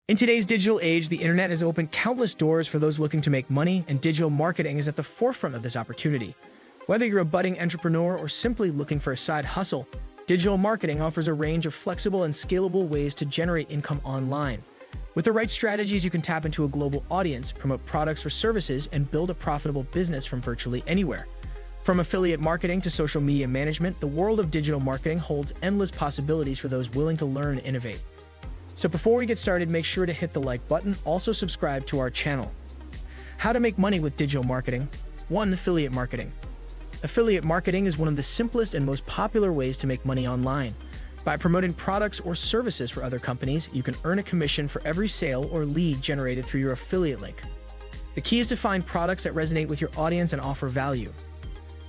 In today's digital age, the internet has opened countless doors for those looking to make money, and digital marketing is at the forefront of this opportunity. Whether you're a budding entrepreneur or simply looking for a side hustle, digital marketing offers a range of flexible and scalable ways to generate income online. With the right strategies, you can tap into a global audience, promote products or services, and build a profitable business from virtually anywhere. From affiliate marketing to social media management, the world of digital marketing holds endless possibilities for those willing to learn and innovate. So before we get started, make sure to hit the like button. Also subscribe to our channel. How to make money with digital marketing. 1. Affiliate marketing. Affiliate marketing is one of the simplest and most popular ways to make money online. By promoting products or services for other companies, you can earn a commission for every sale or lead generated through your affiliate link. The key is to find products that resonate with your audience and offer value.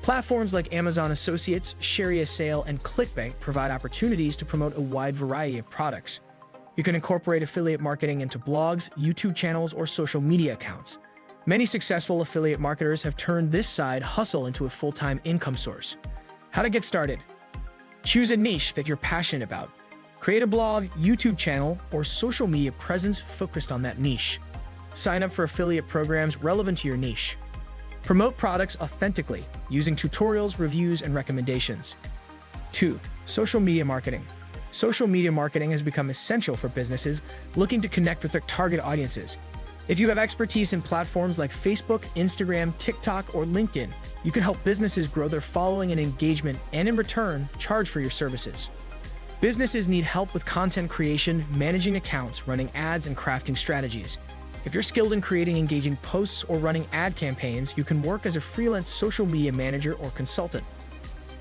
Platforms like Amazon Associates, ShareASale, and ClickBank provide opportunities to promote a wide variety of products. You can incorporate affiliate marketing into blogs, YouTube channels, or social media accounts. Many successful affiliate marketers have turned this side hustle into a full-time income source. How to get started. Choose a niche that you're passionate about. Create a blog, YouTube channel, or social media presence focused on that niche. Sign up for affiliate programs relevant to your niche. Promote products authentically, using tutorials, reviews, and recommendations. 2. Social media marketing. Social media marketing has become essential for businesses looking to connect with their target audiences. If you have expertise in platforms like Facebook, Instagram, TikTok, or LinkedIn, you can help businesses grow their following and engagement, and in return, charge for your services. Businesses need help with content creation, managing accounts, running ads, and crafting strategies. If you're skilled in creating engaging posts or running ad campaigns, you can work as a freelance social media manager or consultant.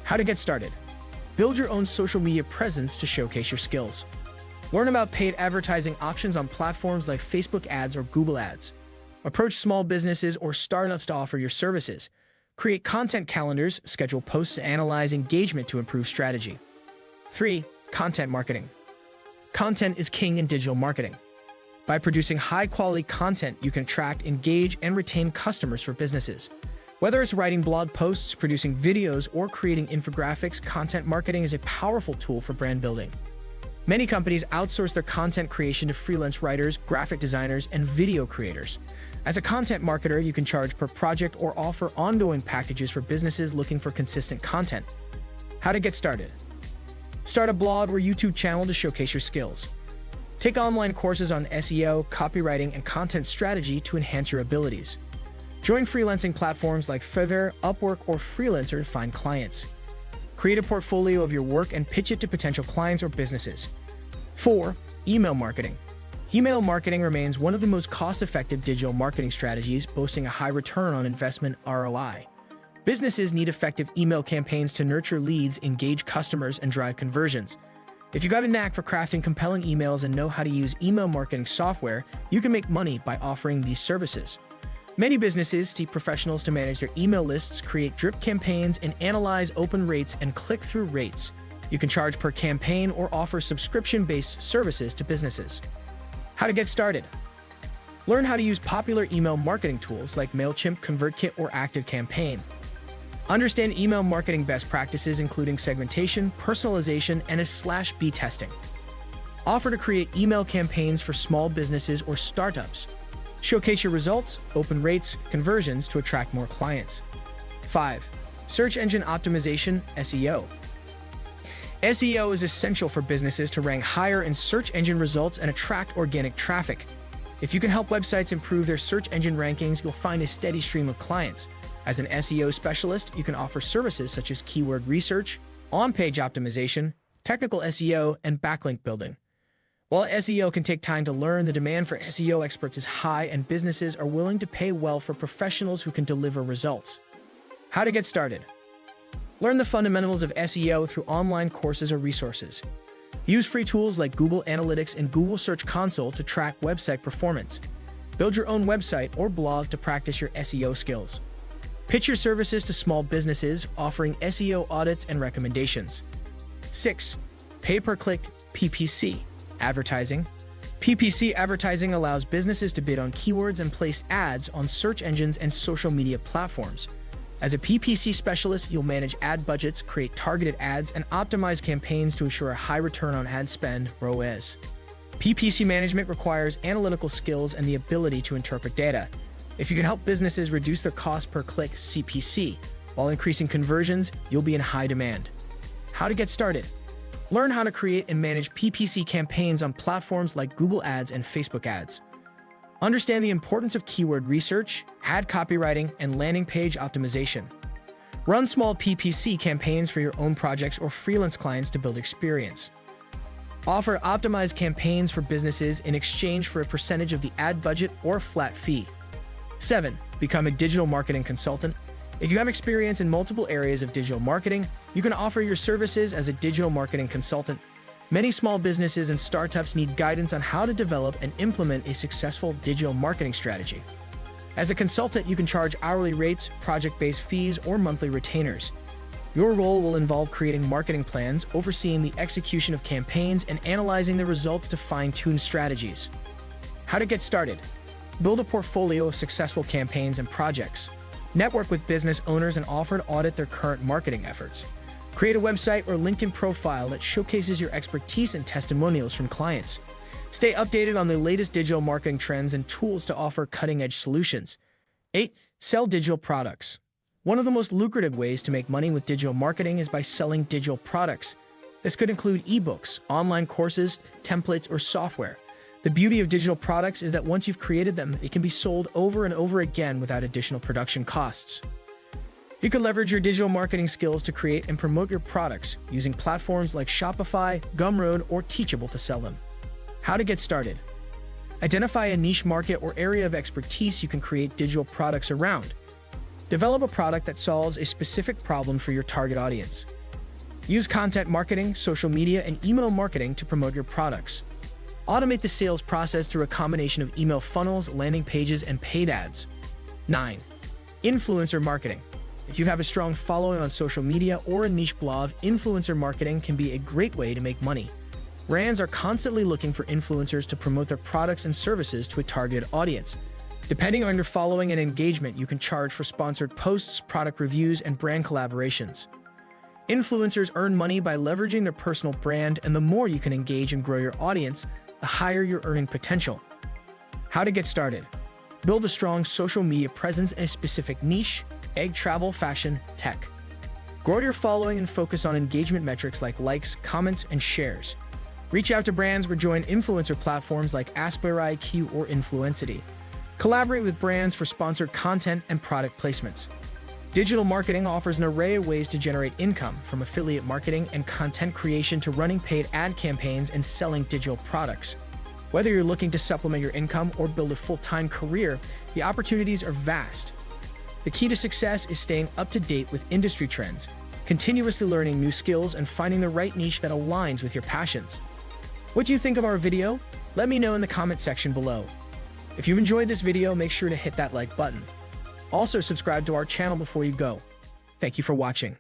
How to get started. Build your own social media presence to showcase your skills. Learn about paid advertising options on platforms like Facebook ads or Google ads. Approach small businesses or startups to offer your services. Create content calendars, schedule posts, and analyze engagement to improve strategy. 3. Content marketing. Content is king in digital marketing. By producing high-quality content, you can attract, engage, and retain customers for businesses. Whether it's writing blog posts, producing videos, or creating infographics, content marketing is a powerful tool for brand building. Many companies outsource their content creation to freelance writers, graphic designers, and video creators. As a content marketer, you can charge per project or offer ongoing packages for businesses looking for consistent content. How to get started. Start a blog or YouTube channel to showcase your skills. Take online courses on SEO, copywriting, and content strategy to enhance your abilities. Join freelancing platforms like Fiverr, Upwork, or Freelancer to find clients. Create a portfolio of your work and pitch it to potential clients or businesses. 4. Email marketing. Email marketing remains one of the most cost-effective digital marketing strategies, boasting a high return on investment (ROI). Businesses need effective email campaigns to nurture leads, engage customers, and drive conversions. If you got a knack for crafting compelling emails and know how to use email marketing software, you can make money by offering these services. Many businesses seek professionals to manage their email lists, create drip campaigns, and analyze open rates and click-through rates. You can charge per campaign or offer subscription-based services to businesses. How to get started. Learn how to use popular email marketing tools like MailChimp, ConvertKit, or ActiveCampaign. Understand email marketing best practices, including segmentation, personalization, and A/B testing. Offer to create email campaigns for small businesses or startups. Showcase your results, open rates, conversions to attract more clients. 5. Search engine optimization, SEO. SEO is essential for businesses to rank higher in search engine results and attract organic traffic. If you can help websites improve their search engine rankings, you'll find a steady stream of clients. As an SEO specialist, you can offer services such as keyword research, on-page optimization, technical SEO, and backlink building. While SEO can take time to learn, the demand for SEO experts is high, and businesses are willing to pay well for professionals who can deliver results. How to get started. Learn the fundamentals of SEO through online courses or resources. Use free tools like Google Analytics and Google Search Console to track website performance. Build your own website or blog to practice your SEO skills. Pitch your services to small businesses, offering SEO audits and recommendations. 6. Pay-per-click, PPC. Advertising. PPC advertising allows businesses to bid on keywords and place ads on search engines and social media platforms. As a PPC specialist, you'll manage ad budgets, create targeted ads, and optimize campaigns to ensure a high return on ad spend (ROAS). PPC management requires analytical skills and the ability to interpret data. If you can help businesses reduce their cost per click (CPC) while increasing conversions, you'll be in high demand. How to get started? Learn how to create and manage PPC campaigns on platforms like Google Ads and Facebook Ads. Understand the importance of keyword research, ad copywriting, and landing page optimization. Run small PPC campaigns for your own projects or freelance clients to build experience. Offer optimized campaigns for businesses in exchange for a percentage of the ad budget or flat fee. 7. Become a digital marketing consultant. If you have experience in multiple areas of digital marketing, you can offer your services as a digital marketing consultant. Many small businesses and startups need guidance on how to develop and implement a successful digital marketing strategy. As a consultant, you can charge hourly rates, project-based fees, or monthly retainers. Your role will involve creating marketing plans, overseeing the execution of campaigns, and analyzing the results to fine-tune strategies. How to get started? Build a portfolio of successful campaigns and projects. Network with business owners and offer to audit their current marketing efforts. Create a website or LinkedIn profile that showcases your expertise and testimonials from clients. Stay updated on the latest digital marketing trends and tools to offer cutting-edge solutions. 8. Sell digital products. One of the most lucrative ways to make money with digital marketing is by selling digital products. This could include ebooks, online courses, templates, or software. The beauty of digital products is that once you've created them, they can be sold over and over again without additional production costs. You can leverage your digital marketing skills to create and promote your products using platforms like Shopify, Gumroad, or Teachable to sell them. How to get started? Identify a niche market or area of expertise you can create digital products around. Develop a product that solves a specific problem for your target audience. Use content marketing, social media, and email marketing to promote your products. Automate the sales process through a combination of email funnels, landing pages, and paid ads. 9. Influencer marketing. If you have a strong following on social media or a niche blog, influencer marketing can be a great way to make money. Brands are constantly looking for influencers to promote their products and services to a targeted audience. Depending on your following and engagement, you can charge for sponsored posts, product reviews, and brand collaborations. Influencers earn money by leveraging their personal brand, and the more you can engage and grow your audience, the higher your earning potential. How to get started? Build a strong social media presence in a specific niche: egg, travel, fashion, tech. Grow your following and focus on engagement metrics like likes, comments, and shares. Reach out to brands or join influencer platforms like AspiraIQ or Influencity. Collaborate with brands for sponsored content and product placements. Digital marketing offers an array of ways to generate income, from affiliate marketing and content creation to running paid ad campaigns and selling digital products. Whether you're looking to supplement your income or build a full-time career, the opportunities are vast. The key to success is staying up to date with industry trends, continuously learning new skills, and finding the right niche that aligns with your passions. What do you think of our video? Let me know in the comment section below. If you've enjoyed this video, make sure to hit that like button. Also, subscribe to our channel before you go. Thank you for watching.